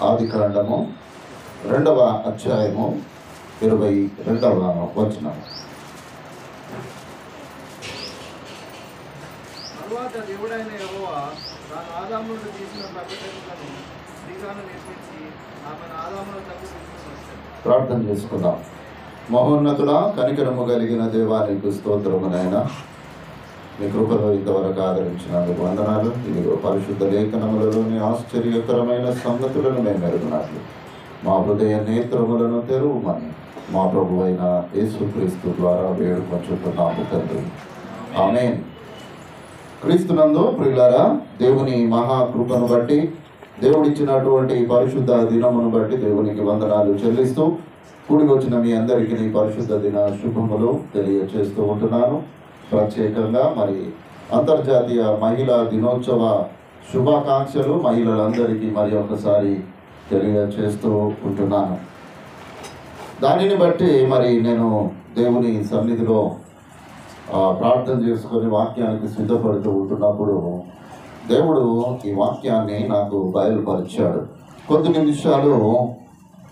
ఆదికాండము 2వ అధ్యాయము 22వ వచనం. తరువాత దేవుడైన యెహోవా తాను ఆదాము నుండి తీసిన ప్రకటనలను స్త్రీగాను నిర్మించి ఆమెను ఆదామును తీసుకుని వచ్చాడు. ప్రార్థన చేసుకుందాం. మహోన్నతుడా, కనికరము కలిగిన దేవానికి స్తోత్రము నాయనా. మీ కృపలో ఇంతవరకు ఆదరించినందుకు వందనాలు. ఇదిగో పరిశుద్ధ లేఖనములలోని ఆశ్చర్యకరమైన సంగతులను మేము ఎరుగునట్లు మా హృదయ నేత్రములను తెరువుమని మా ప్రభు అయిన యేసుక్రీస్తు ద్వారా వేడుకొంచుతున్నాము తండ్రి. ఆమేన్. క్రీస్తునందు ప్రియులారా, దేవుని మహాకృపను బట్టి, దేవుడిచ్చినటువంటి పరిశుద్ధ దినమును బట్టి దేవునికి వందనాలు చెల్లిస్తూ కూడి వచ్చిన మీ అందరికీ నీ పరిశుద్ధ దిన శుభములు తెలియచేస్తూ ఉంటున్నాను. ప్రత్యేకంగా మరి అంతర్జాతీయ మహిళా దినోత్సవ శుభాకాంక్షలు మహిళలందరికీ మరి ఒకసారి తెలియచేస్తూ ఉంటున్నాను. దానిని బట్టి మరి నేను దేవుని సన్నిధిలో ప్రార్థన చేసుకొని వాక్యానికి సిద్ధపడుతూ ఉంటున్నప్పుడు దేవుడు ఈ వాక్యాన్ని నాకు బయలుపరిచాడు. కొద్ది నిమిషాలు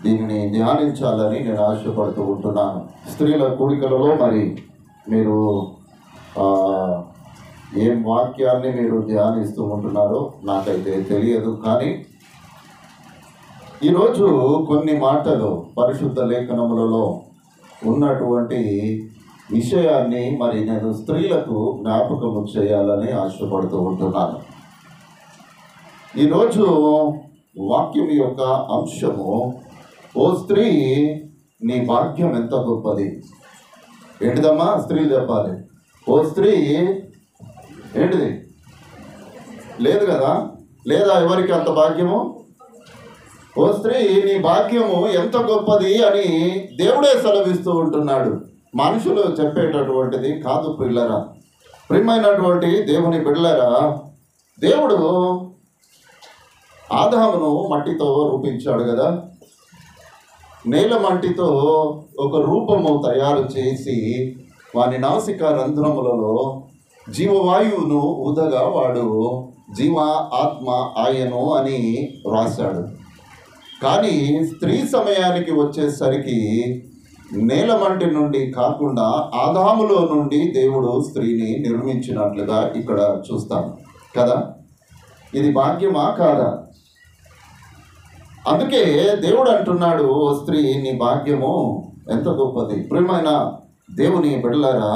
దీనిని ధ్యానించాలని నేను ఆశపడుతూ ఉంటున్నాను. స్త్రీల కూడికలలో మరి మీరు ఏం వాక్యాన్ని మీరు ధ్యానిస్తూ ఉంటున్నారో నాకైతే తెలియదు. కానీ ఈరోజు కొన్ని మాటలు పరిశుద్ధ లేఖనములలో ఉన్నటువంటి విషయాన్ని మరి నేను స్త్రీలకు జ్ఞాపకము చేయాలని ఆశపడుతూ ఉంటున్నాను. ఈరోజు వాక్యం యొక్క అంశము, ఓ స్త్రీ నీ భాగ్యం ఎంత గొప్పది. ఏంటిదమ్మా? స్త్రీలు చెప్పాలి. ఓ స్త్రీ ఏంటిది? లేదు కదా? లేదా ఎవరికి అంత భాగ్యము? ఓ స్త్రీ నీ భాగ్యము ఎంత గొప్పది అని దేవుడే సెలవిస్తూ ఉంటున్నాడు. మనుషులు చెప్పేటటువంటిది కాదు పిల్లరా. ప్రియమైనటువంటి దేవుని బిడ్డలారా, దేవుడు ఆదామును మట్టితో రూపించాడు కదా. నేల మట్టితో ఒక రూపము తయారు చేసి వాని నాసిక రంధ్రములలో జీవవాయువును ఊదగా వాడు జీవ ఆత్మ ఆయను అని రాశాడు. కానీ స్త్రీ సమయానికి వచ్చేసరికి నేలమంటి నుండి కాకుండా ఆదాములో నుండి దేవుడు స్త్రీని నిర్మించినట్లుగా ఇక్కడ చూస్తాం కదా. ఇది భాగ్యమా కాదా? అందుకే దేవుడు అంటున్నాడు, ఓ స్త్రీ నీ భాగ్యము ఎంత గొప్పది. ప్రియమైన దేవుని బిడ్డలారా,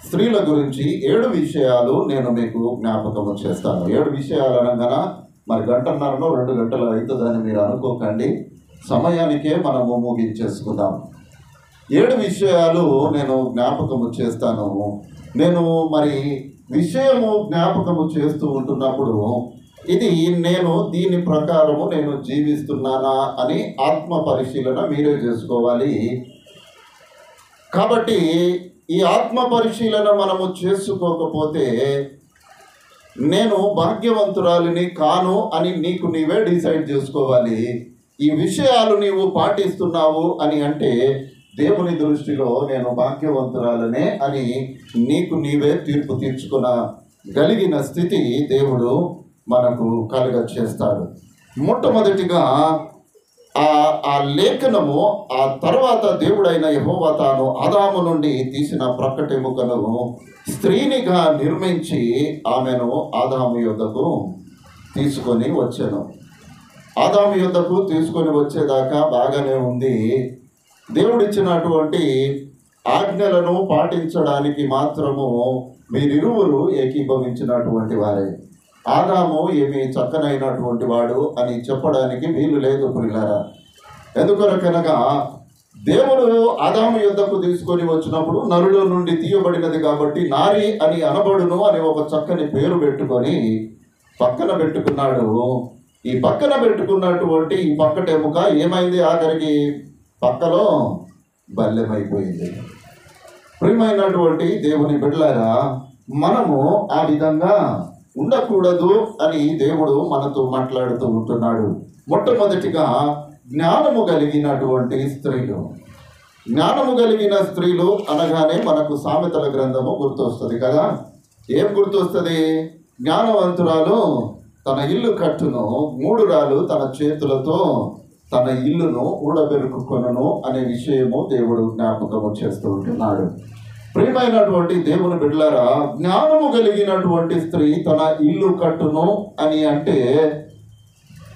స్త్రీల గురించి 7 విషయాలు నేను మీకు జ్ఞాపకము చేస్తాను. 7 విషయాలు అనగా మరి 1:30 2 గంటలు అవుతుందని మీరు అనుకోకండి. సమయానికే మనము ముగించేసుకుందాం. 7 విషయాలు నేను జ్ఞాపకము చేస్తాను. నేను మరి విషయము జ్ఞాపకము చేస్తూ ఉంటున్నప్పుడు ఇది నేను దీని ప్రకారము నేను జీవిస్తున్నానా అని ఆత్మ పరిశీలన మీరే చేసుకోవాలి. కాబట్టి ఈ ఆత్మ పరిశీలన మనము చేసుకోకపోతే నేను భాగ్యవంతురాలిని కాను అని నీకు నీవే డిసైడ్ చేసుకోవాలి. ఈ విషయాలు నీవు పాటిస్తున్నావు అని అంటే దేవుని దృష్టిలో నేను భాగ్యవంతురాలనే అని నీకు నీవే తీర్పు తీర్చుకోగలిగిన స్థితి దేవుడు మనకు కలుగ చేస్తాడు. మొట్టమొదటిగా ఆ లేఖనము, ఆ తర్వాత దేవుడైన యెహోవా తాను ఆదాము నుండి తీసిన ప్రక్కటెముకను స్త్రీనిగా నిర్మించి ఆమెను ఆదాము యొద్దకు తీసుకొని వచ్చాను. ఆదాము యొద్దకు తీసుకొని వచ్చేదాకా బాగానే ఉంది. దేవుడిచ్చినటువంటి ఆజ్ఞలను పాటించడానికి మాత్రము మీరిరువురు ఏకీభవించినటువంటి వారే. ఆదాము ఏమి చక్కనైనటువంటి వాడు అని చెప్పడానికి వీలు లేదు పిల్లరా. ఎందుకొరకనగా దేవుడు ఆదాము యొద్దకు తీసుకొని వచ్చినప్పుడు నరులో నుండి తీయబడినది కాబట్టి నారి అని అనబడును అని ఒక చక్కని పేరు పెట్టుకొని పక్కన పెట్టుకున్నాడు. ఈ పక్కన పెట్టుకున్నటువంటి ఈ పక్కటెముక ఏమైంది? ఆఖరికి పక్కలో బల్లెమైపోయింది. ప్రియమైనటువంటి దేవుని బిడ్డలారా, మనము ఆ విధంగా ఉండకూడదు అని దేవుడు మనతో మాట్లాడుతూ ఉంటున్నాడు. మొట్టమొదటిగా జ్ఞానము కలిగినటువంటి స్త్రీలు. జ్ఞానము కలిగిన స్త్రీలు అనగానే మనకు సామెతల గ్రంథము గుర్తొస్తుంది కదా. ఏం గుర్తొస్తుంది? జ్ఞానవంతురాలు తన ఇల్లు కట్టును, 3 రాలు తన చేతులతో తన ఇల్లును ఊడబెరుకుకొనును అనే విషయము దేవుడు జ్ఞాపకము చేస్తూ ఉంటున్నాడు. ప్రియమైనటువంటి దేవుని బిడ్డలారా, జ్ఞానము కలిగినటువంటి స్త్రీ తన ఇల్లు కట్టును అని అంటే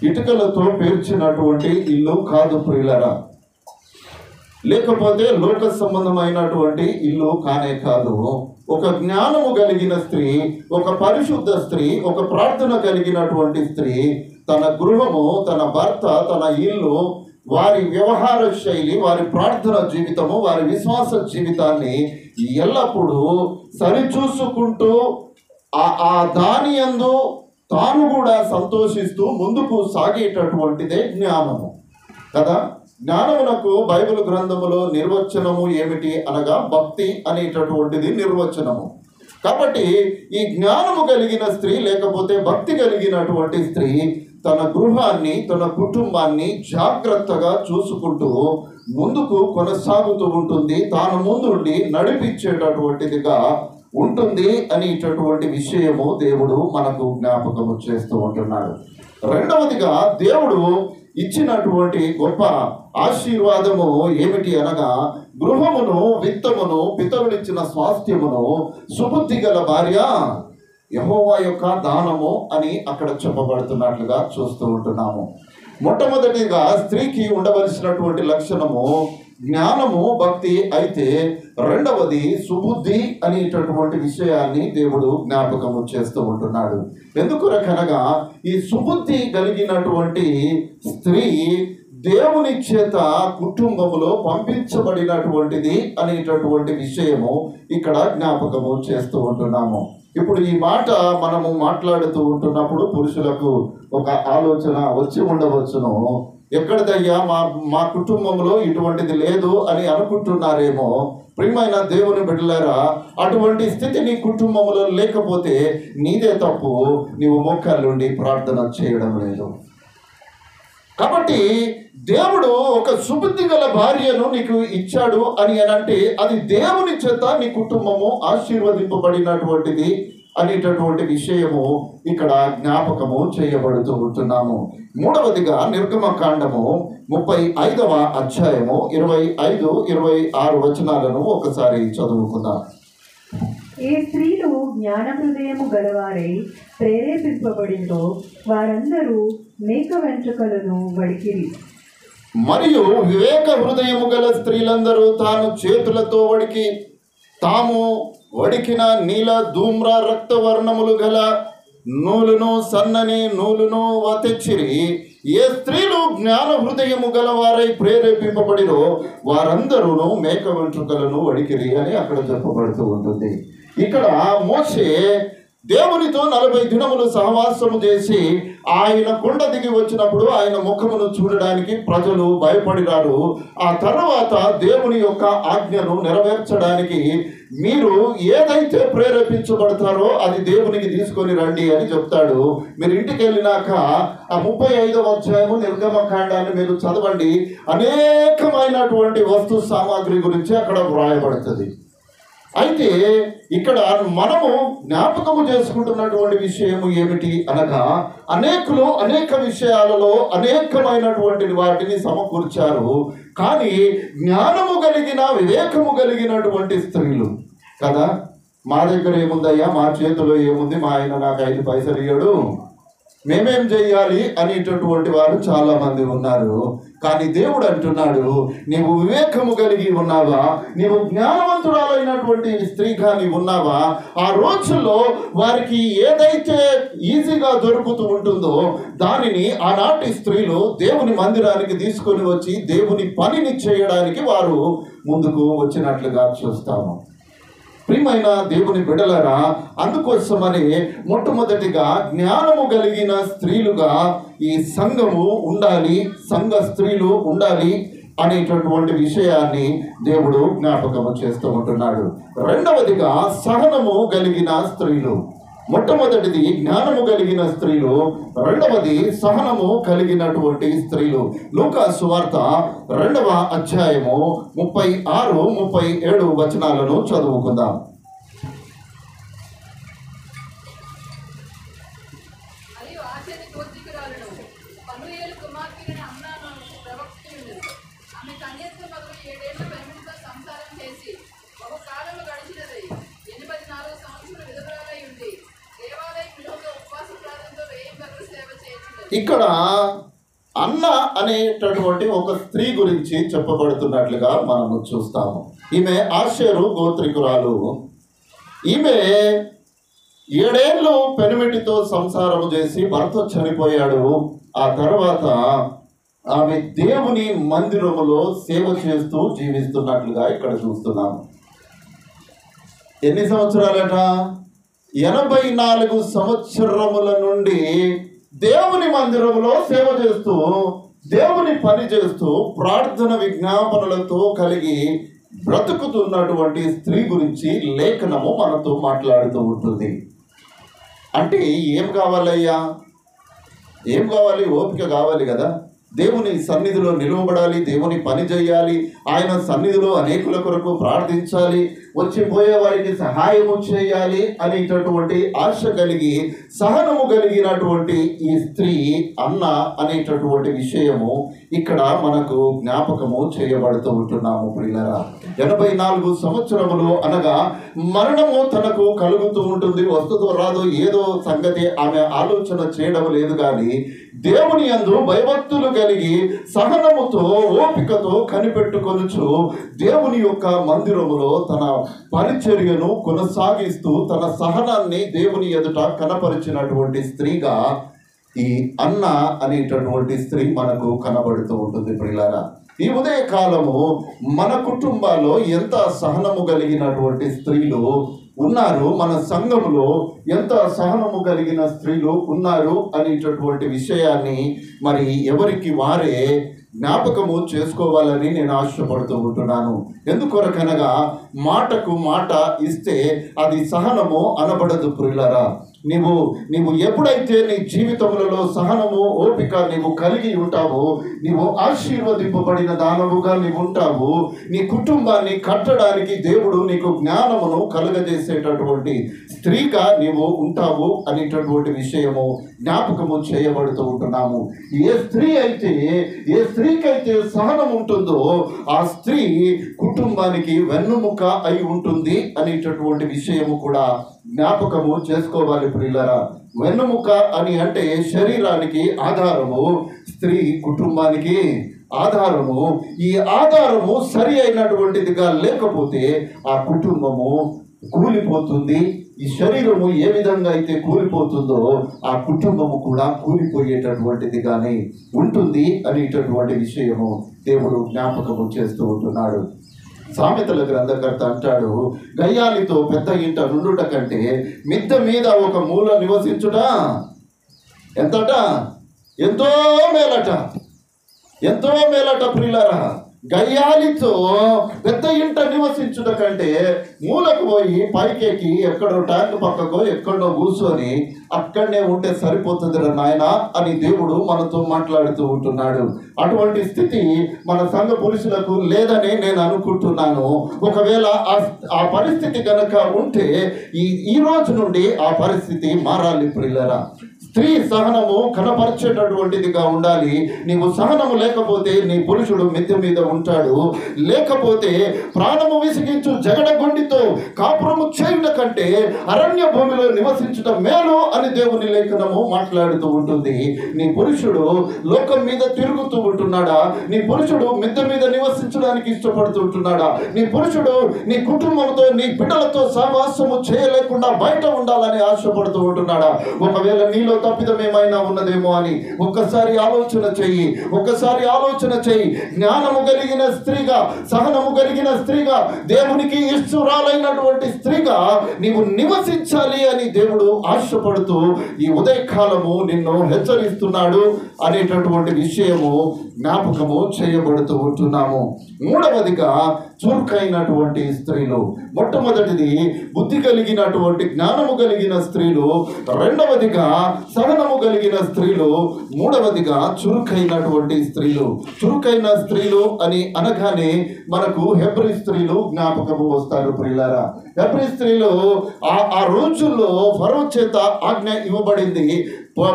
ఇటుకలతో పేర్చినటువంటి ఇల్లు కాదు ప్రియులరా, లేకపోతే లోక సంబంధమైనటువంటి ఇల్లు కానే కాదు. ఒక జ్ఞానము కలిగిన స్త్రీ, ఒక పరిశుద్ధ స్త్రీ, ఒక ప్రార్థన కలిగినటువంటి స్త్రీ తన గృహము, తన భర్త, తన ఇల్లు, వారి వ్యవహార శైలి, వారి ప్రార్థన జీవితము, వారి విశ్వాస జీవితాన్ని ఎల్లప్పుడూ సరిచూసుకుంటూ ఆ దాని యందు తాను కూడా సంతోషిస్తూ ముందుకు సాగేటటువంటిదే జ్ఞానము కదా. జ్ఞానమునకు బైబిల్ గ్రంథములో నిర్వచనము ఏమిటి అనగా భక్తి అనేటటువంటిది నిర్వచనము. కాబట్టి ఈ జ్ఞానము కలిగిన స్త్రీ, లేకపోతే భక్తి కలిగినటువంటి స్త్రీ తన గృహాన్ని, తన కుటుంబాన్ని జాగ్రత్తగా చూసుకుంటూ ముందుకు కొనసాగుతూ ఉంటుంది. తాను ముందుండి నడిపించేటటువంటిదిగా ఉంటుంది అనేటటువంటి విషయము దేవుడు మనకు జ్ఞాపకము చేస్తూ ఉంటున్నాడు. రెండవదిగా దేవుడు ఇచ్చినటువంటి గొప్ప ఆశీర్వాదము ఏమిటి అనగా గృహమును, విత్తమును, పితరులిచ్చిన స్వాస్థ్యమును సుబుద్ధి గల భార్య యెహోవా యొక్క దానము అని అక్కడ చెప్పబడుతున్నట్లుగా చూస్తూ ఉంటున్నాము. మొట్టమొదటిగా స్త్రీకి ఉండవలసినటువంటి లక్షణము జ్ఞానము, భక్తి అయితే రెండవది సుబుద్ధి అనేటటువంటి విషయాన్ని దేవుడు జ్ఞాపకము చేస్తూ ఉంటున్నాడు. ఎందుకనగా ఈ సుబుద్ధి కలిగినటువంటి స్త్రీ దేవుని చేత కుటుంబములో పంపించబడినటువంటిది అనేటటువంటి విషయము ఇక్కడ జ్ఞాపకము చేస్తూ ఉంటున్నాము. ఇప్పుడు ఈ మాట మనము మాట్లాడుతూ ఉంటున్నప్పుడు పురుషులకు ఒక ఆలోచన వచ్చి ఉండవచ్చును, ఎక్కడిదయ్యా మా కుటుంబంలో ఇటువంటిది లేదు అని అనుకుంటున్నారేమో. ప్రియమైన దేవుని బిడ్డలారా, అటువంటి స్థితి నీ కుటుంబంలో లేకపోతే నీదే తప్పు, నీవు మోకాళ్ళుండి ప్రార్థన చేయడం లేదు. కాబట్టి దేవుడు ఒక సుబుద్ధి గల భార్యను నీకు ఇచ్చాడు అని అంటే అది దేవుని చేత నీ కుటుంబము ఆశీర్వదింపబడినటువంటిది అనేటటువంటి విషయము ఇక్కడ జ్ఞాపకము చేయబడుతూ ఉంటున్నాము. మూడవదిగా నిర్గమకాండము 35వ అధ్యాయము 25, 26 వచనాలను ఒకసారి చదువుకుందాం. ఏ స్త్రీలు జ్ఞాన హృదయము గలవారై ప్రేరేపింపబడిందో వారందరూ మేక వెంట్రుకలను వడికిరి. మరియు వివేక హృదయము గల స్త్రీలందరూ తాను చేతులతో వడికి తాము వడికిన నీల ధూమ్ర రక్తవర్ణములు గల నూలును, సన్నని నూలును తెచ్చిరి. ఏ స్త్రీలు జ్ఞాన హృదయము గలవారై ప్రేరేపింపబడిరో వారందరూ మేక వెంట్రుకలను వడికిరి అని అక్కడ చెప్పబడుతూ ఉంటుంది. ఇక్కడ మోషే దేవునితో 40 దినములు సహవాసము చేసి ఆయన కొండ దిగి వచ్చినప్పుడు ఆయన ముఖమును చూడడానికి ప్రజలు భయపడినారు. ఆ తర్వాత దేవుని యొక్క ఆజ్ఞను నెరవేర్చడానికి మీరు ఏదైతే ప్రేరేపించబడతారో అది దేవునికి తీసుకొని రండి అని చెప్తాడు. మీరు ఇంటికి వెళ్ళినాక ఆ 35వ అధ్యాయము నిర్గమకాండాన్ని మీరు చదవండి. అనేకమైనటువంటి వస్తు సామాగ్రి గురించి అక్కడ వ్రాయబడుతుంది. అయితే ఇక్కడ మనము జ్ఞాపకము చేసుకుంటున్నటువంటి విషయము ఏమిటి అనగా అనేకులు అనేక విషయాలలో అనేకమైనటువంటి వాటిని సమకూర్చారు. కానీ జ్ఞానము కలిగిన, వివేకము కలిగినటువంటి స్త్రీలు కదా, మా దగ్గర ఏముందయ్యా, మా చేతిలో ఏముంది, మా ఆయన నాకు 5 పైసలు ఇయ్యడు, మేమేం చేయాలి అనేటటువంటి వారు చాలా మంది ఉన్నారు. కానీ దేవుడు అంటున్నాడు, నీవు వివేకము కలిగి ఉన్నావా, నీవు జ్ఞానవంతురాలైనటువంటి స్త్రీగా నీవు ఉన్నావా, ఆ రోజుల్లో వారికి ఏదైతే ఈజీగా దొరుకుతూ ఉంటుందో దానిని ఆనాటి స్త్రీలు దేవుని మందిరానికి తీసుకొని వచ్చి దేవుని పనిని చేయడానికి వారు ముందుకు వచ్చినట్లుగా చూస్తాము. ప్రియమైన దేవుని బిడ్డలారా, అందుకోసమని మొట్టమొదటిగా జ్ఞానము కలిగిన స్త్రీలుగా ఈ సంఘము ఉండాలి, సంఘ స్త్రీలు ఉండాలి అనేటటువంటి విషయాన్ని దేవుడు జ్ఞాపకము చేస్తూ ఉంటున్నాడు. రెండవదిగా సహనము కలిగిన స్త్రీలు. మొట్టమొదటిది జ్ఞానము కలిగిన స్త్రీలు, రెండవది సహనము కలిగినటువంటి స్త్రీలు. లూకా సువార్త 2వ అధ్యాయము 36, 37 వచనాలను చదువుకుందాం. ఇక్కడ అన్న అనేటటువంటి ఒక స్త్రీ గురించి చెప్పబడుతున్నట్లుగా మనము చూస్తాము. ఈమె ఆషేరు గోత్రికురాలు. ఈమె 7 ఏళ్ళు పెనిమిటితో సంసారం చేసి భర్త చనిపోయాడు. ఆ తర్వాత ఆమె దేవుని మందిరములో సేవ చేస్తూ జీవిస్తున్నట్లుగా ఇక్కడ చూస్తున్నాము. ఎన్ని సంవత్సరాలట? 84 సంవత్సరముల నుండి దేవుని మందిరంలో సేవ చేస్తూ, దేవుని పని చేస్తూ, ప్రార్థన విజ్ఞాపనలతో కలిగి బ్రతుకుతున్నటువంటి స్త్రీ గురించి లేఖనము మనతో మాట్లాడుతూ ఉంటుంది. అంటే ఏం కావాలయ్యా? ఏం కావాలి? ఓపిక కావాలి కదా. దేవుని సన్నిధిలో నిలవబడాలి, దేవుని పని చేయాలి, ఆయన సన్నిధిలో అనేకుల కొరకు ప్రార్థించాలి, వచ్చిపోయే వారికి సహాయము చేయాలి అనేటటువంటి ఆశ కలిగి సహనము కలిగినటువంటి ఈ స్త్రీ అన్న అనేటటువంటి విషయము ఇక్కడ మనకు జ్ఞాపకము చేయబడుతూ ఉంటున్నాము. ప్రియులారా, 84 సంవత్సరములు అనగా మరణము తనకు కలుగుతూ ఉంటుంది. వస్తుందో రాదో ఏదో సంగతి ఆమె ఆలోచన చేయడం లేదు, కానీ దేవుని యందు భయభక్తులు కలిగి సహనముతో ఓపికతో కనిపెట్టుకొనుచు దేవుని యొక్క మందిరములో తన పరిచర్యను కొనసాగిస్తూ తన సహనాన్ని దేవుని ఎదుట కనపరిచినటువంటి స్త్రీగా ఈ అన్న అనేటటువంటి స్త్రీ మనకు కనబడుతూ ఉంటుంది. ప్రియులారా, ఈ ఉదయ కాలము మన కుటుంబాల్లో ఎంత సహనము కలిగినటువంటి స్త్రీలు ఉన్నారు, మన సంఘములో ఎంత సహనము కలిగిన స్త్రీలు ఉన్నారు అనేటటువంటి విషయాన్ని మరి ఎవరికి వారే జ్ఞాపకము చేసుకోవాలని నేను ఆశపడుతూ ఉంటున్నాను. ఎందుకొరకనగా మాటకు మాట ఇస్తే అది సహనము అనబడదు. ప్రియులారా, నీవు ఎప్పుడైతే నీ జీవితములలో సహనము ఓపిక నీవు కలిగి ఉంటావో, నీవు ఆశీర్వదింపబడిన దానముగా నీవు ఉంటావు. నీ కుటుంబాన్ని కట్టడానికి దేవుడు నీకు జ్ఞానమును కలుగజేసేటటువంటి స్త్రీగా నీవు ఉంటావు అనేటటువంటి విషయము జ్ఞాపకము చేయబడుతూ ఉంటున్నాము. ఏ స్త్రీకైతే సహనం ఉంటుందో ఆ స్త్రీ కుటుంబానికి వెన్నుముక అయి ఉంటుంది అనేటటువంటి విషయము కూడా జ్ఞాపకము చేసుకోవాలి. ప్రియులారా, వెన్నుముక అని అంటే శరీరానికి ఆధారము, స్త్రీ కుటుంబానికి ఆధారము. ఈ ఆధారము సరి అయినటువంటిదిగా లేకపోతే ఆ కుటుంబము కూలిపోతుంది. ఈ శరీరము ఏ విధంగా అయితే కూలిపోతుందో ఆ కుటుంబము కూడా కూలిపోయేటటువంటిదిగానే ఉంటుంది అనేటటువంటి విషయము దేవుడు జ్ఞాపకము చేస్తూ ఉంటున్నాడు. సామెతల గ్రంథకర్త అంటాడు, గయ్యాలితో పెద్ద ఇంట నుండుట కంటే మిద్దె మీద ఒక మూల నివసించుట ఎంతట? ఎంతో మేలట, ఎంతో మేలట. ప్రియులారా, గయ్యాలితో పెద్ద ఇంట నివసించుట కంటే మూలకు పోయి పైకెక్కి ఎక్కడో ట్యాంక్ పక్కకో ఎక్కడో కూర్చొని అక్కడనే ఉంటే సరిపోతుందిరా నాయన అని దేవుడు మనతో మాట్లాడుతూ ఉంటున్నాడు. అటువంటి స్థితి మన సంఘ పురుషులకు లేదని నేను అనుకుంటున్నాను. ఒకవేళ ఆ పరిస్థితి కనుక ఉంటే ఈ రోజు నుండి ఆ పరిస్థితి మారాలి. ప్రియులారా, స్త్రీ సహనము కనపరిచేటటువంటిదిగా ఉండాలి. నీవు సహనము లేకపోతే నీ పురుషుడు మిద్దె మీద ఉంటాడు. లేకపోతే ప్రాణము విసిగించు జగడగొండితో కాపురము చేయుట కంటే అరణ్య భూమిలో నివసించడం మేలు అని దేవుని లేఖనము మాట్లాడుతూ ఉంటుంది. నీ పురుషుడు లోకం మీద తిరుగుతూ ఉంటున్నాడా? నీ పురుషుడు మిద్దె మీద నివసించడానికి ఇష్టపడుతుంటున్నాడా? నీ పురుషుడు నీ కుటుంబంతో నీ బిడ్డలతో సహవాసము చేయలేకుండా బయట ఉండాలని ఆశపడుతూ ఉంటున్నాడా? ఒకవేళ నీలో తప్పిదం ఏమైనా ఉన్నదేమో అని ఒక్కసారి ఆలోచన చెయ్యి. జ్ఞానము కలిగిన స్త్రీగా, సహనము కలిగిన స్త్రీగా, దేవునికి ఇష్టరాలైనటువంటి స్త్రీగా నీవు నివసించాలి అని దేవుడు ఆశపడుతూ ఈ ఉదయకాలము నిన్ను హెచ్చరిస్తున్నాడు అనేటటువంటి విషయము జ్ఞాపకము చేయబడుతూ ఉంటున్నాము. మూడవదిగా చురుకైనటువంటి స్త్రీలు. మొట్టమొదటిది బుద్ధి కలిగినటువంటి జ్ఞానము కలిగిన స్త్రీలు, రెండవదిగా సహనము కలిగిన స్త్రీలు, మూడవదిగా చురుకైనటువంటి స్త్రీలు. చురుకైన స్త్రీలు అని అనగానే మనకు హెబ్రీ స్త్రీలు జ్ఞాపకము వస్తారు. ప్రియులారా, హెబ్రీ స్త్రీలు ఆ రోజుల్లో ఫరో చేత ఆజ్ఞ ఇవ్వబడింది,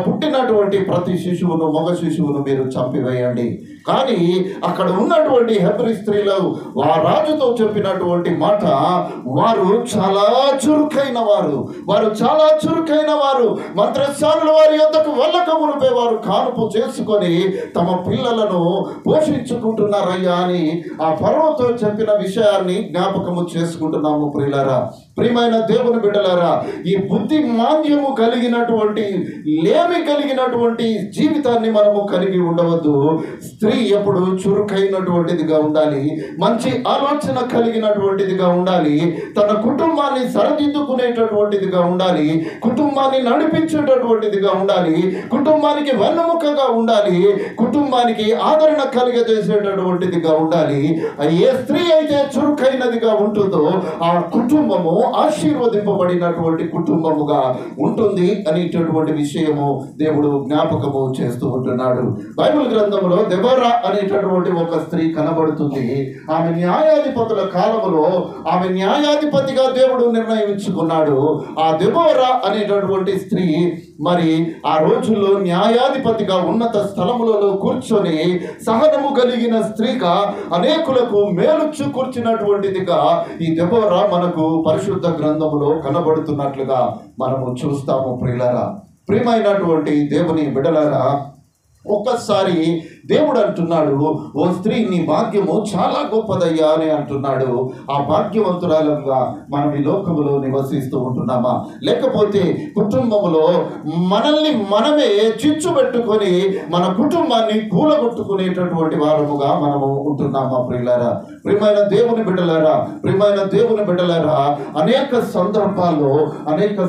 పుట్టినటువంటి ప్రతి శిశువును, మగ శిశువును మీరు చంపివేయండి. కానీ అక్కడ ఉన్నటువంటి హెబ్రీ స్త్రీలు ఆ రాజుతో చెప్పినటువంటి మాట, వారు చాలా చురుకైన వారు, చాలా చురుకైన వారు. మంత్రశాలలో వారి యొద్దకు వెళ్ళక మునిపే వారు కానుపు చేసుకొని తమ పిల్లలను పోషించుకుంటున్నారయ్యా అని ఆ ఫరోతో చెప్పిన విషయాన్ని జ్ఞాపకము చేసుకుంటున్నాము. ప్రియులారా, ప్రియమైన దేవుని బిడ్డలారా, ఈ బుద్ధి మాంద్యము కలిగినటువంటి, లేమి కలిగినటువంటి జీవితాన్ని మనము కలిగి ఉండవద్దు. స్త్రీ ఎప్పుడు చురుకైనటువంటిదిగా ఉండాలి, మంచి ఆలోచన కలిగినటువంటిదిగా ఉండాలి, తన కుటుంబాన్ని సరిదిద్దుకునేటటువంటిదిగా ఉండాలి, కుటుంబాన్ని నడిపించేటటువంటిదిగా ఉండాలి, కుటుంబానికి వెన్నెముకగా ఉండాలి, కుటుంబానికి ఆదరణ కలిగజేసేటటువంటిదిగా ఉండాలి. ఏ స్త్రీ అయితే చురుకైనదిగా ఉంటుందో ఆ కుటుంబము ఆశీర్వదింపబడినటువంటి కుటుంబముగా ఉంటుంది అనేటటువంటి విషయము దేవుడు జ్ఞాపకము చేస్తూ ఉంటున్నాడు. బైబిల్ గ్రంథంలో దెబోరా అనేటటువంటి ఒక స్త్రీ కనబడుతుంది. ఆమె న్యాయాధిపతుల కాలంలో ఆమె న్యాయాధిపతిగా దేవుడు నిర్ణయించుకున్నాడు. ఆ దెబోరా అనేటటువంటి స్త్రీ మరి ఆ రోజుల్లో న్యాయాధిపతిగా ఉన్నత స్థలములలో కూర్చొని సహనము కలిగిన స్త్రీగా అనేకులకు మేలుచ్చు కూర్చున్నటువంటిదిగా ఈ దెబోరా మనకు పరిశుద్ధ గ్రంథములో కనబడుతున్నట్లుగా మనము చూస్తాము. ప్రియమైనటువంటి దేవుని బిడ్డలారా, ఒక్కసారి దేవుడు అంటున్నాడు, ఓ స్త్రీ నీ భాగ్యము చాలా గొప్పదయ్యా అని అంటున్నాడు. ఆ భాగ్యవంతురాలుగా మనం ఈ లోకములో నివసిస్తూ ఉంటున్నామా? లేకపోతే కుటుంబములో మనల్ని మనమే చిచ్చు పెట్టుకొని మన కుటుంబాన్ని కూలగొట్టుకునేటటువంటి వారముగా మనము ఉంటున్నామా? ప్రియమైన దేవుని బిడ్డలారా, అనేక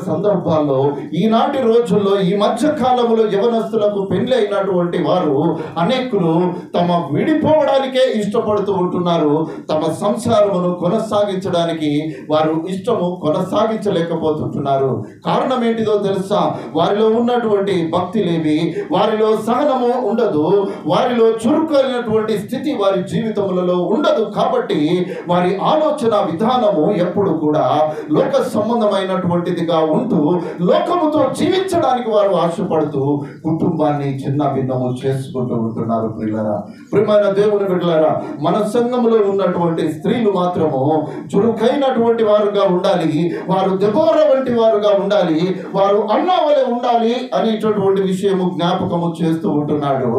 సందర్భాల్లో ఈనాటి రోజుల్లో, ఈ మధ్య కాలంలో యవనస్తులకు పెళ్లి అయినటువంటి వారు అనేకులు తమ విడిపోవడానికే ఇష్టపడుతూ ఉంటున్నారు. తమ సంసారమును కొనసాగించడానికి వారు ఇష్టము కొనసాగించలేకపోతుంటున్నారు. కారణం ఏంటిదో తెలుసా? వారిలో ఉన్నటువంటి భక్తి లేవి, వారిలో సహనము ఉండదు, వారిలో చురుకైనటువంటి స్థితి వారి జీవితములలో ఉండదు. కాబట్టి వారి ఆలోచన విధానము ఎప్పుడు కూడా లోక సంబంధమైనటువంటిదిగా ఉంటూ లోకముతో జీవించడానికి వారు ఆశపడుతూ కుటుంబాన్ని చిన్న భిన్నము చేసుకుంటూ ఉంటున్నారు. ప్రియమైన దేవుని బిడ్డలారా, మన సంఘములో ఉన్నటువంటి స్త్రీలు మాత్రము చురుకైనటువంటి వారుగా ఉండాలి, వారు దెబోరా వంటి వారుగా ఉండాలి, వారు అన్నా వలె ఉండాలి అనేటటువంటి విషయము జ్ఞాపకము చేస్తూ ఉంటున్నాడు.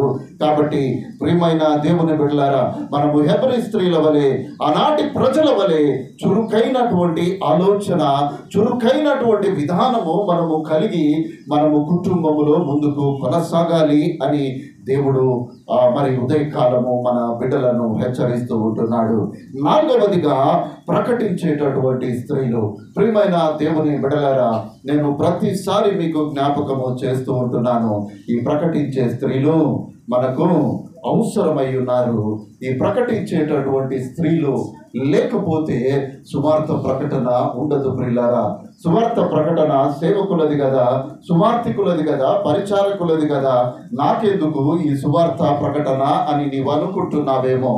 కాబట్టి ప్రియమైన దేవుని బిడ్డలారా, మనము హెబ్రీ స్త్రీల వలె, ఆనాటి ప్రజల వలె చురుకైనటువంటి ఆలోచన, చురుకైనటువంటి విధానము మనము కలిగి మనము కుటుంబములో ముందుకు కొనసాగాలి అని దేవుడు మరి ఉదయకాలము మన బిడ్డలను హెచ్చరిస్తూ ఉంటున్నాడు. 4వదిగా ప్రకటించేటటువంటి స్త్రీలు. ప్రియమైన దేవుని బిడ్డలారా, నేను ప్రతిసారి మీకు జ్ఞాపకము చేస్తూ ఉంటున్నాను, ఈ ప్రకటించే స్త్రీలు మనకు అవసరమై ఉన్నారు. ఈ ప్రకటించేటటువంటి స్త్రీలు లేకపోతే సువార్త ప్రకటన ఉండదు. ప్రియులారా, సువార్త ప్రకటన సేవకులది కదా, సువార్థికులది కదా, పరిచారకులది కదా. నాకెందుకు ఈ సువార్త ప్రకటన అని నీవు అనుకుంటున్నావేమో.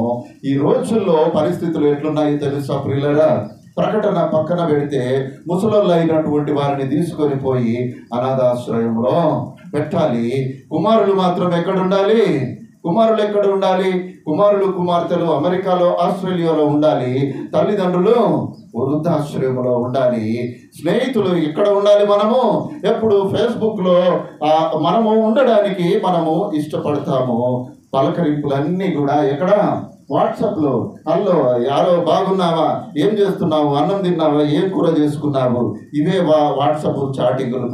ఈ రోజుల్లో పరిస్థితులు ఎట్లున్నాయో తెలుసా ప్రియులారా? ప్రకటన పక్కన పెడితే ముసలోళ్ళు అయినటువంటి వారిని తీసుకొని పోయి అనాథాశ్రయంలో పెట్టాలి. కుమారులు మాత్రం ఎక్కడ ఉండాలి? కుమారులు కుమార్తెలు అమెరికాలో, ఆస్ట్రేలియాలో ఉండాలి. తల్లిదండ్రులు వృద్ధాశ్రయంలో ఉండాలి. స్నేహితులు ఇక్కడ ఉండాలి. మనము ఎప్పుడు ఫేస్బుక్లో మనము ఉండడానికి మనము ఇష్టపడతాము. పలకరింపులన్నీ కూడా ఎక్కడ? వాట్సాప్లో. హలో, యారో బాగున్నావా, ఏం చేస్తున్నావు, అన్నం తిన్నావా, ఏం కూర చేసుకున్నావు, ఇవే వాట్సాప్ చాటింగులు.